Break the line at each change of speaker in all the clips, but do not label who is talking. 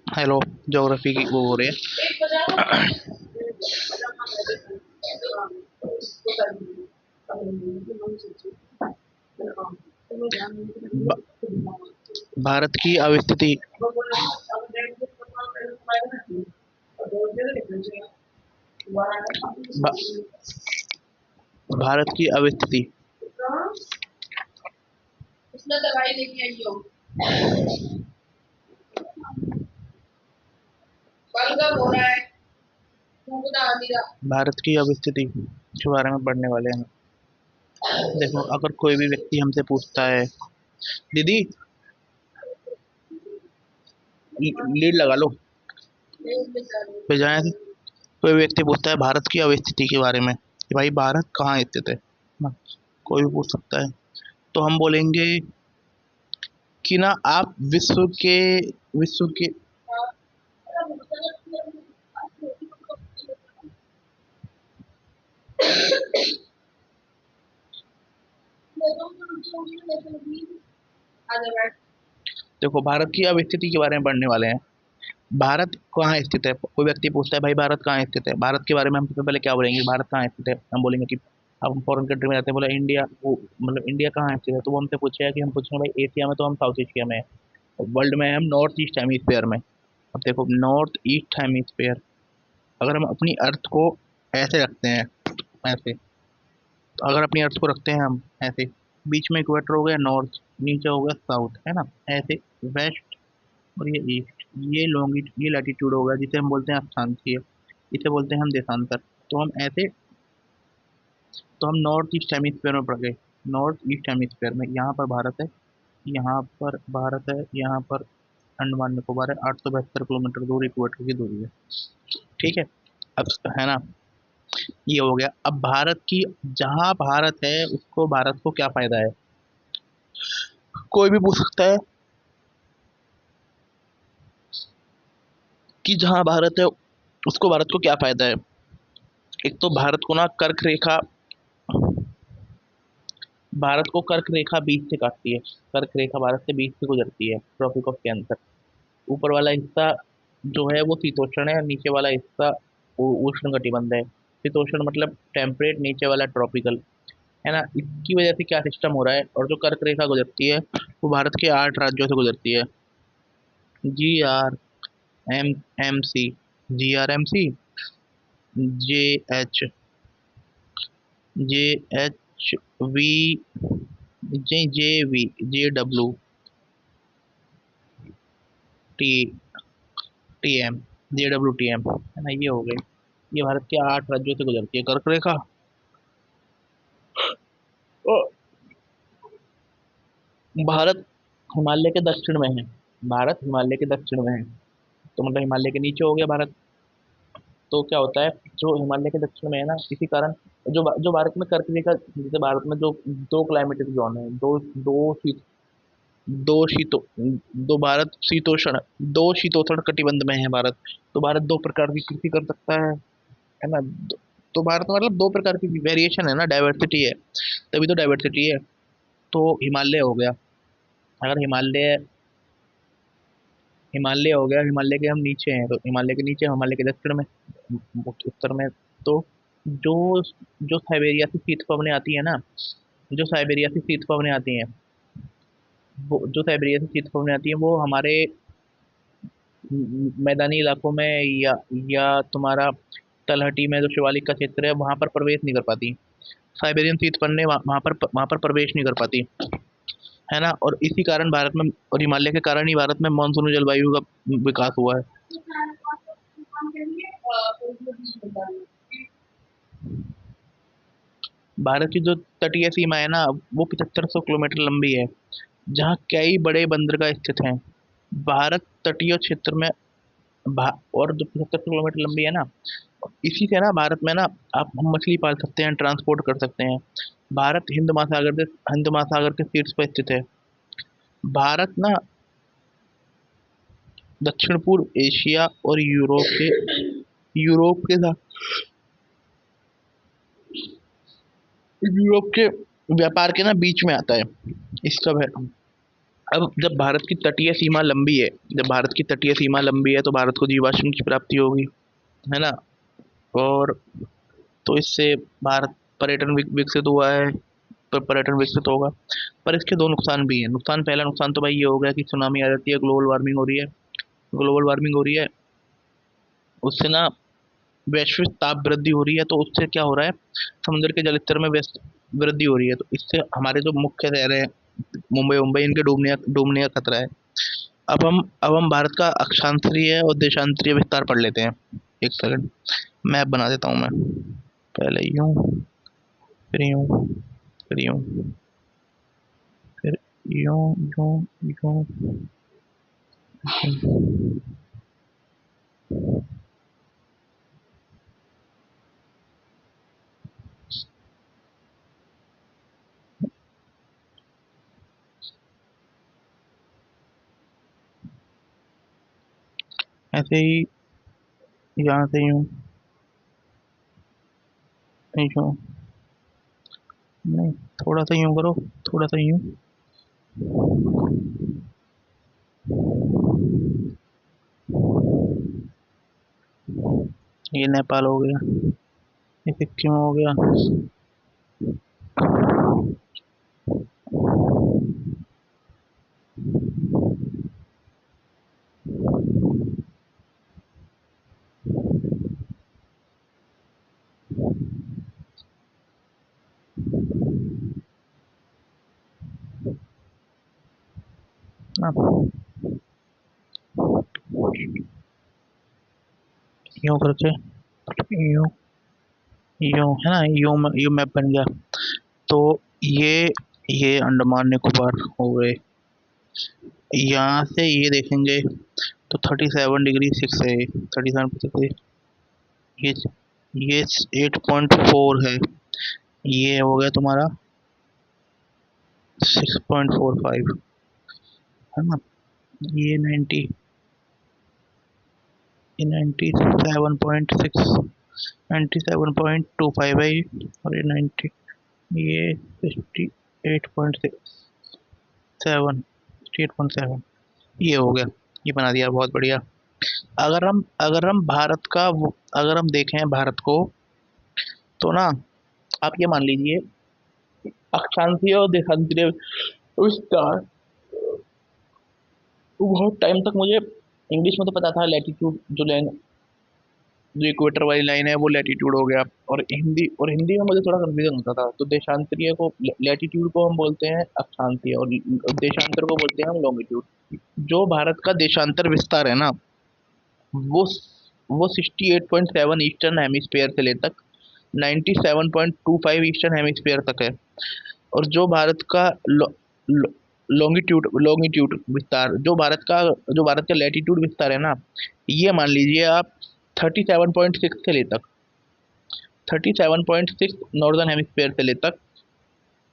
Hello. Geography की वो हो रही है। ब- भारत की अवस्थिति। ब- भारत की अवस्थिति। भारत की अवस्थिति के बारे में पढ़ने वाले हैं। देखो, अगर कोई भी व्यक्ति हमसे पूछता है, दीदी लीड लगा लो पे जाए थे। कोई व्यक्ति पूछता है भारत की अवस्थिति के बारे में कि भाई भारत कहाँ स्थित है ना, कोई भी पूछ सकता है। तो हम बोलेंगे कि ना आप विश्व के देखो, भारत की अवस्थिति के बारे में पढ़ने वाले हैं। भारत कहाँ स्थित है, कोई व्यक्ति पूछता है भाई भारत कहाँ स्थित है, भारत के बारे में हम सबसे पहले क्या बोलेंगे, भारत कहाँ स्थित है। हम बोलेंगे कि अब हम फॉरेन कंट्री में रहते हैं, बोला इंडिया, वो मतलब इंडिया कहाँ स्थित है, तो वो हमसे पूछेगा कि हम पूछेंगे भाई एशिया में, तो हम साउथ एशिया में है। वर्ल्ड में हम नॉर्थ ईस्ट हेमिस्फेयर में। अब देखो, नॉर्थ ईस्ट हेमिस्फेयर, अगर हम अपनी अर्थ को ऐसे रखते हैं, ऐसे, तो अगर अपनी अर्थ को रखते हैं हम ऐसे, बीच में इक्वेटर हो गया नॉर्थ, नीचे हो गया साउथ, है ना, ऐसे वेस्ट, और ये ईस्ट, ये लैटिट्यूड हो गया जिसे हम बोलते हैं अक्षांशीय, इसे बोलते हैं हम देशांतर। तो हम ऐसे, तो हम नॉर्थ ईस्ट हेमिस्फेयर में पड़ गए। नॉर्थ ईस्ट हेमिस्फेयर में यहाँ पर भारत है, यहाँ पर भारत है, यहाँ पर अंडमान निकोबार है, 872 किलोमीटर दूर इक्वेटर की दूरी है। ठीक है, अब है ना, ये हो गया। अब भारत की, जहाँ भारत है उसको, भारत को क्या फायदा है, कोई भी पूछ सकता है कि जहाँ भारत है उसको, भारत को क्या फायदा है। एक तो भारत को ना कर्क रेखा, भारत को कर्क रेखा बीच से काटती है। कर्क रेखा भारत से बीच से गुजरती है, ट्रॉपिक ऑफ कैंसर। ऊपर वाला हिस्सा जो है वो शीतोष्ण है, नीचे वाला हिस्सा उष्ण कटिबंध है। शीतोष्ण मतलब टेम्परेट, नीचे वाला ट्रॉपिकल, है ना। इसकी वजह से क्या सिस्टम हो रहा है, और जो कर्क रेखा गुजरती है वो भारत के 8 राज्यों से गुजरती है। GRMMC, GRMC, JH, JHV, JV, TM, JWTM, है ना, ये हो गई। ये भारत के 8 राज्यों से गुजरती है कर्क रेखा। ओ, भारत हिमालय के दक्षिण में है। भारत हिमालय के दक्षिण में है, तो मतलब हिमालय के नीचे हो गया भारत। तो क्या होता है, जो हिमालय के दक्षिण में है ना, इसी कारण जो भारत में कर्क रेखा, जैसे भारत में जो दो क्लाइमेटिक जोन है, दो शीतो दो भारत शीतोष्ण, दो शीतोष्ण कटिबंध में है भारत। तो भारत दो प्रकार की कृषि कर सकता है ना। तो भारत में मतलब दो प्रकार की वेरिएशन है ना, डाइवर्सिटी है, तभी तो डाइवर्सिटी है। तो हिमालय हो गया, अगर हिमालय, हिमालय हो गया, हिमालय के हम नीचे हैं, तो हिमालय के नीचे, हिमालय के दक्षिण में, उत्तर में। तो जो जो साइबेरिया से शीत पवनें आती है ना, जो साइबेरिया से शीत पवनें आती हैं, वो जो साइबेरिया से शीत पवनें आती हैं वो हमारे मैदानी इलाकों में, या तुम्हारा तलहटी में जो शिवालिक का क्षेत्र है वहां पर प्रवेश नहीं कर पाती। साइबेरियन शीत पवनें वहां पर प्रवेश नहीं कर पाती, है ना। और इसी कारण भारत में, और हिमालय के कारण ही भारत में मानसूनी जलवायु का विकास हुआ है। भारत की जो तटीय सीमा है ना, वो 7500 किलोमीटर लंबी है, जहाँ कई बड़े बंदरगाह स्थित हैं। भारत तटीय क्षेत्र में, और जो 7500 किलोमीटर लंबी है ना, इसी से ना भारत में ना, आप हम मछली पाल सकते हैं, ट्रांसपोर्ट कर सकते हैं। भारत हिंद महासागर के शीर्ष पर स्थित है। भारत ना दक्षिण पूर्व एशिया और यूरोप के साथ, यूरोप के व्यापार के ना बीच में आता है। इसका अब जब भारत की तटीय सीमा लंबी है, जब भारत की तटीय सीमा लंबी है तो भारत को जीवाश्म की प्राप्ति होगी, है ना। और तो इससे भारत पर्यटन विकसित हुआ है, तो पर्यटन विकसित होगा। पर इसके दो नुकसान भी हैं। नुकसान, पहला नुकसान तो भाई ये हो गया कि सुनामी आ जाती है, ग्लोबल वार्मिंग हो रही है। ग्लोबल वार्मिंग हो रही है, उससे ना वैश्विक ताप वृद्धि हो रही है, तो उससे क्या हो रहा है, समुद्र के जलस्तर में वृद्धि हो रही है, तो इससे हमारे जो मुख्य शहर है, मुंबई मुंबई, इनके डूबने डूबने का खतरा है। अब हम भारत का अक्षांशीय और देशांतरीय विस्तार पढ़ लेते हैं। एक सेकंड, मैप बना देता हूँ मैं। पहले यूं, फिर यूं, फिर यूं, फिर यूं, यूं, यूं, यूं। ऐसे ही यहाँ से यूं, यूं, नहीं, थोड़ा सा यूं करो, थोड़ा सा यूं। ये नेपाल हो गया, ये सिक्किम हो गया। ना, यूं करके, यूं, यूं, है ना, यूं मैप बन गया। तो ये ये अंडमान निकोबार हो गए। यहाँ से ये देखेंगे तो 37 डिग्री 6 है, 37 ये ये 8.4 है। ये हो गया तुम्हारा 6.45, है ना। ये 97.6, 97.25 है ये, और ये 90, ये 68.7, ये हो गया। ये बना दिया, बहुत बढ़िया। अगर हम भारत का अगर हम देखें भारत को, तो ना आप ये मान लीजिए, अक्षांशीय और देशांतरीय विस्तार, तो बहुत टाइम तक मुझे इंग्लिश में तो पता था लैटिट्यूड, जो इक्वेटर वाली लाइन है वो लैटिट्यूड हो गया। और हिंदी में मुझे थोड़ा कंफ्यूजन होता था। तो देशांतरीय को, लैटिट्यूड को हम बोलते हैं अक्षांशीय, और देशांतर को बोलते हैं हम लॉन्गिट्यूड। जो भारत का देशांतर विस्तार है ना, वो वो 68.7 ईस्टर्न हेमिस्फेयर से ले तक 97.25 ईस्टर्न हेमिस्फेयर तक है। और जो भारत का लॉन्गिट्यूड विस्तार, जो भारत का लैटिट्यूड विस्तार है ना, ये मान लीजिए आप 37.6 से ले तक, 37.6 नॉर्दर्न हेमिस्फेयर से ले तक।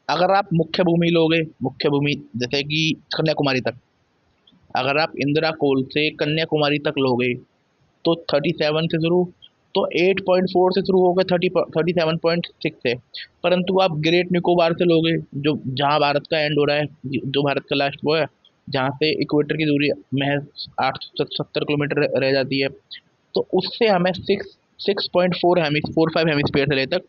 अगर आप मुख्य भूमि लोगे, मुख्य भूमि जैसे कि कन्याकुमारी तक, अगर आप इंदिरा कोल से कन्याकुमारी तक लोगे, तो 37 से शुरू, तो 8.4 से शुरू होकर 37.6 है। परंतु आप ग्रेट निकोबार से लोगे, जो जहाँ भारत का एंड हो रहा है, जो भारत का लास्ट वो है, जहाँ से इक्वेटर की दूरी महज 870 किलोमीटर रह जाती है, तो उससे हमें 6.45 हेमिस्फेयर से ले तक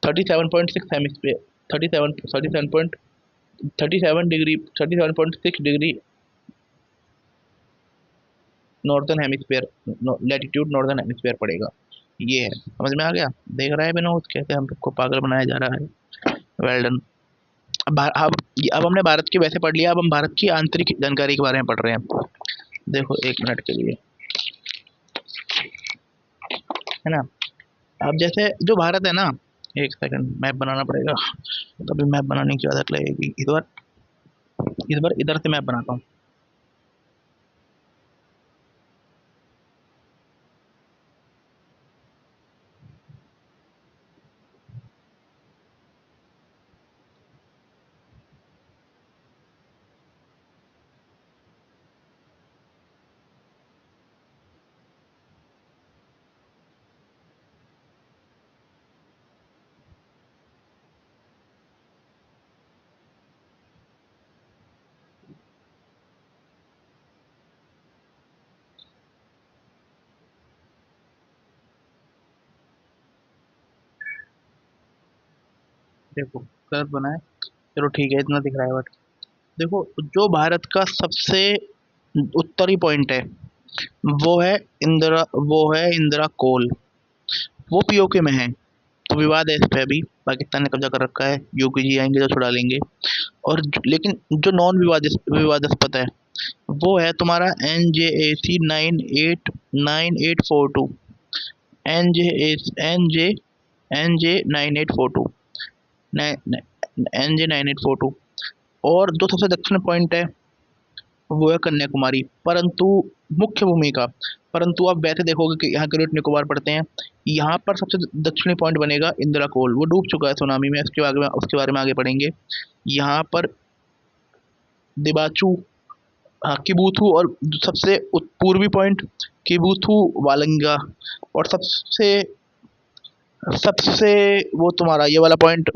37.6 hemisphere, 37.6 degree northern hemisphere, latitude northern hemisphere पड़ेगा। ये है, समझ में आ गया। देख रहा है विनोद कैसे हम सबको पागल बनाया जा रहा है। Well done. अब हमने भारत की वैसे पढ़ लिया, अब हम भारत की आंतरिक जानकारी के बारे में पढ़ रहे हैं। देखो, 1 मिनट के लिए, है ना। अब जैसे जो भारत है ना, एक सेकंड, मैप बनाना पड़ेगा, तभी मैप बनाने की आदत लगेगी। इस बार इधर से मैप बनाता हूँ। देखो गलत बना है, चलो ठीक है इतना दिख रहा है बट देखो जो भारत का सबसे उत्तरी पॉइंट है वो है इंदिरा कोल, वो पीओके में है। तो विवाद है इस पे अभी, पाकिस्तान ने कब्जा कर रखा है, योगी जी आएंगे तो छुड़ा लेंगे। और लेकिन जो नॉन विवादास्पद है वो है तुम्हारा NJ989842, NJ9842, NJ9842। और जो सबसे दक्षिण पॉइंट है वो है कन्याकुमारी, परंतु मुख्य भूमिका, परंतु आप वैसे देखोगे कि यहाँ ग्रेट निकोबार पड़ते हैं। यहाँ पर सबसे दक्षिणी पॉइंट बनेगा इंदिरा कोल, वो डूब चुका है सुनामी में, उसके बारे में आगे पढ़ेंगे। यहाँ पर दिबाचू, हाँ किबूथू, और सबसे पूर्वी पॉइंट किबूथू वालंगा, और सबसे सबसे वो तुम्हारा ये वाला पॉइंट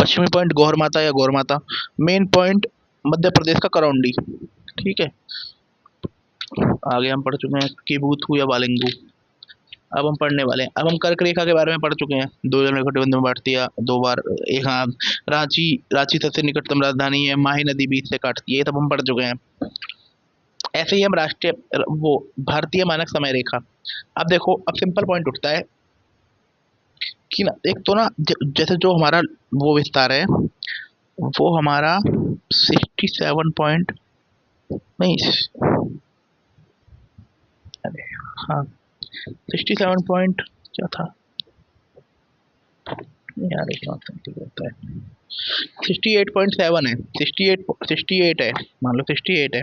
पश्चिमी पॉइंट गौर माता या गौर माता, मेन पॉइंट मध्य प्रदेश का करौंडी। ठीक है, आगे हम पढ़ चुके हैं किबूथू या वालिंगू। अब हम पढ़ने वाले हैं, अब हम कर्क रेखा के बारे में पढ़ चुके हैं, 2 कटिबंध में बांटती है 2 बार। एक हाँ, रांची रांची सबसे निकटतम राजधानी है, माही नदी बीच से काटती है, ये सब हम पढ़ चुके हैं। ऐसे ही हम राष्ट्रीय वो भारतीय मानक समय रेखा। अब देखो अब सिंपल पॉइंट उठता है कि ना, एक तो ना जैसे जो हमारा वो विस्तार है वो हमारा 67 पॉइंट नहीं, अरे हाँ 67 पॉइंट क्या था यार, एक बात ठीक होता है, 68.7 है, 68 है, मान लो 68 है,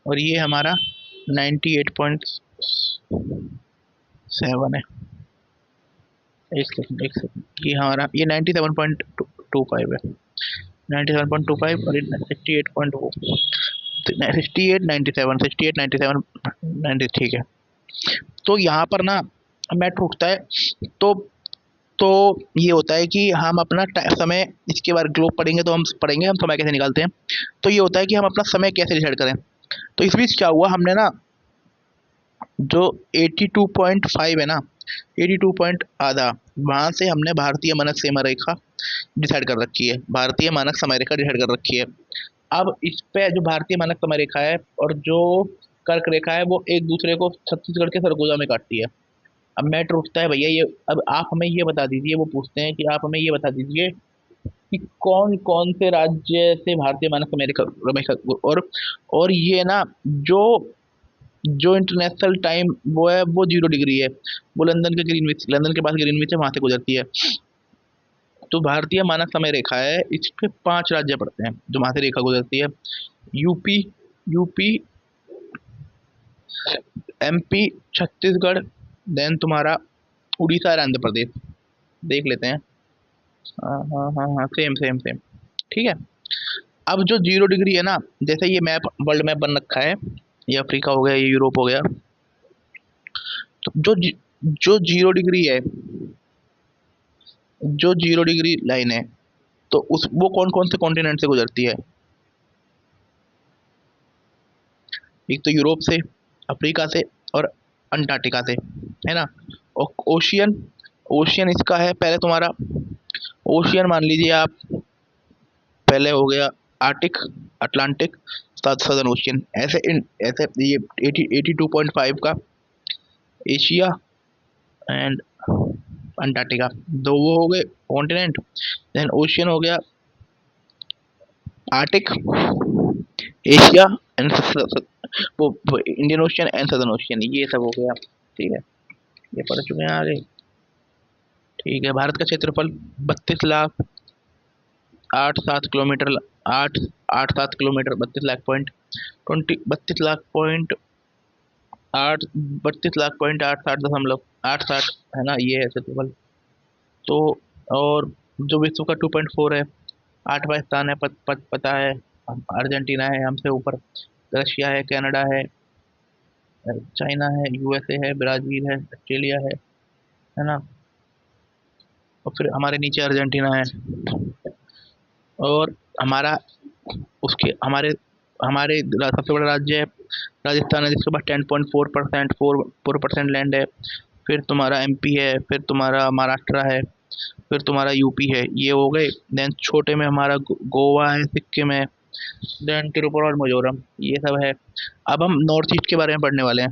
और ये हमारा 98.7 है। एक सेकंड, ये हमारा ये 97.25 है, 97.25 और 68.97, ठीक है। तो यहाँ पर ना मैटर उठता है, तो तो ये होता है कि हम अपना समय, इसके बारे ग्लोब पढ़ेंगे तो हम पढ़ेंगे हम समय कैसे निकालते हैं। तो ये होता है कि हम अपना समय कैसे डिसाइड करें। तो इस बीच क्या हुआ, हमने ना जो 82.5 है ना, 82 पॉइंट आधा, वहाँ से हमने भारतीय मानक समय रेखा डिसाइड कर रखी है, भारतीय मानक समय रेखा डिसाइड कर रखी है। अब इस पे जो भारतीय मानक समय रेखा है और जो कर्क रेखा है वो एक दूसरे को छत्तीसगढ़ के सरगोजा में काटती है। अब मैटर उठता है भैया, ये अब आप हमें ये बता दीजिए, वो पूछते हैं कि आप हमें ये बता दीजिए कि कौन कौन से राज्य से भारतीय मानक समय रेखा और ये ना जो जो इंटरनेशनल टाइम वो है वो 0 डिग्री है, वो लंदन के पास ग्रीनविच है, वहां से गुजरती है। तो भारतीय मानक समय रेखा है, इस पे 5 राज्य पड़ते हैं जो वहां से रेखा गुजरती है, UP UP MP, Chhattisgarh, then तुम्हारा उड़ीसा और आंध्र प्रदेश। देख लेते हैं, हाँ हाँ हाँ हाँ, सेम सेम सेम, ठीक है। अब जो 0 डिग्री है ना, जैसे ये मैप वर्ल्ड मैप बन रखा है, ये अफ्रीका हो गया, ये यूरोप हो गया, तो जो 0 डिग्री है, जो 0 डिग्री लाइन है, तो उस वो कौन कौन से कॉन्टिनेंट से गुजरती है, एक तो यूरोप से, अफ्रीका से, और अंटार्कटिका से, है ना। और ओशियन, ओशियन इसका है पहले तुम्हारा, ओशियन मान लीजिए आप, पहले हो गया आर्टिक, अटलांटिक, सदर्न ओशियन, ऐसे ये 82.5 का एशिया एंड अंटार्कटिका, दो वो हो गए कॉन्टिनेंट। देन ओशियन हो गया आर्टिक, एशिया एंड वो Indian ocean and southern ocean, ये सब हो गया, ठीक है, ये पढ़ चुके हैं आगे। ठीक है, भारत का क्षेत्रफल 32 लाख 8 7 किलोमीटर, 8 8 7 किलोमीटर, 32 लाख 8 है ना, ये है क्षेत्रफल। तो और जो विश्व का 2.4 है, 8वां स्थान है, पता है, अर्जेंटीना है हमसे ऊपर, रशिया है, कनाडा है, चाइना है, यूएसए है, ब्राजील है, ऑस्ट्रेलिया है ना, और फिर हमारे नीचे अर्जेंटीना है। और हमारा उसके हमारे हमारे सबसे बड़ा राज्य है राजस्थान है, जिसके पास 10.4% 4% लैंड है। फिर तुम्हारा एमपी है, फिर तुम्हारा महाराष्ट्र है, फिर तुम्हारा यूपी है, ये हो गए। देन छोटे में हमारा गोवा है, सिक्किम है, देन त्रिपुरा और मिजोरम, ये सब है। अब हम नॉर्थ ईस्ट के बारे में पढ़ने वाले हैं।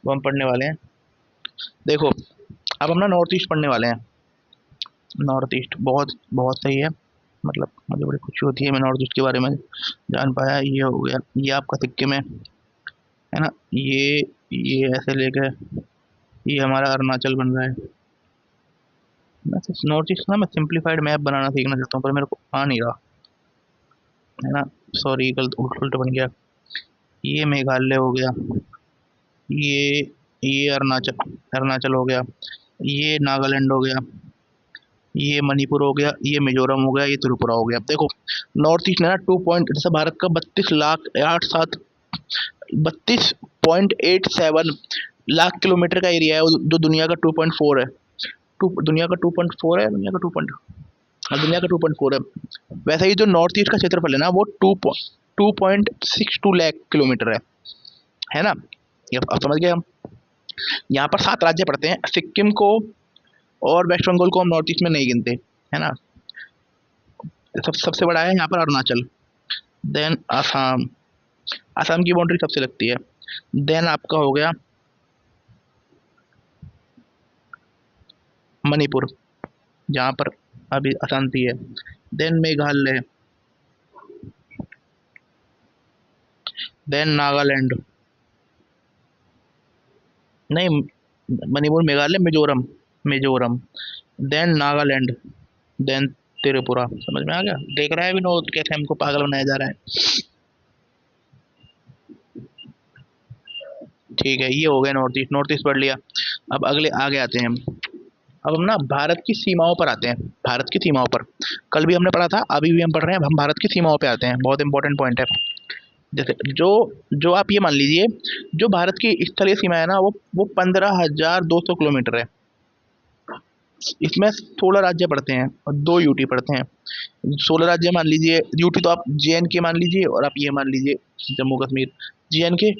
वो हम पढ़ने वाले हैं, देखो अब हम ना नॉर्थ ईस्ट पढ़ने वाले हैं। नॉर्थ ईस्ट बहुत बहुत सही है, मतलब मुझे बड़ी खुशी होती है मैं नॉर्थ ईस्ट के बारे में जान पाया। ये हो गया, ये आपका सिक्किम है ना, ये ऐसे लेके ये हमारा अरुणाचल बन रहा है। मैं नॉर्थ ईस्ट ना मैं सिंप्लीफाइड मैप बनाना सीखना चाहता हूँ, पर मेरे को आ नहीं रहा है ना। सॉरी, गलत उल्ट उल्ट बन गया। ये मेघालय हो गया, ये ये अरुणाचल अरुणाचल हो गया, ये नागालैंड हो गया, ये मणिपुर हो गया, ये मिजोरम हो गया, ये त्रिपुरा हो गया। देखो नॉर्थ ईस्ट में ना 2 पॉइंट, जैसे भारत का 32,87 लाख किलोमीटर का एरिया है, जो दुनिया का 2.4 है। दुनिया का 2.4 है, दुनिया का 2 पॉइंट, हाँ दुनिया का 2.4 है। वैसे ही जो नॉर्थ ईस्ट का क्षेत्रफल है ना, वो 2.62 लाख किलोमीटर है ना। ये अब समझ गए हम। यहाँ पर 7 राज्य पड़ते हैं, सिक्किम को और वेस्ट बंगाल को हम नॉर्थ ईस्ट में नहीं गिनते, है ना। सबसे बड़ा है यहाँ पर अरुणाचल, देन असम, असम की बाउंड्री सबसे लगती है। देन आपका हो गया मणिपुर, जहाँ पर अभी अशांति है। देन मेघालय, देन नागालैंड, नहीं मणिपुर मेघालय मिजोरम, मिजोरम, देन नागालैंड, देन त्रिपुरा। समझ में आ गया? देख रहा है विनोद कैसे हमको पागल बनाया जा रहा है। ठीक है, ये हो गया नॉर्थ ईस्ट, नॉर्थ ईस्ट पढ़ लिया। अब अगले आगे आते हैं हम। अब हम ना भारत की सीमाओं पर आते हैं, भारत की सीमाओं पर। कल भी हमने पढ़ा था, अभी भी हम पढ़ रहे हैं, अब हम भारत की सीमाओं पे आते हैं, बहुत इंपॉर्टेंट पॉइंट है। जैसे जो जो आप ये मान लीजिए, जो भारत की स्थलीय सीमा है ना, वो 15,200 किलोमीटर है। इसमें 16 राज्य पड़ते हैं और 2 यूटी पड़ते हैं। 16 राज्य मान लीजिए, यूटी तो आप जे एंड के मान लीजिए, और आप ये मान लीजिए जम्मू कश्मीर। जे एंड के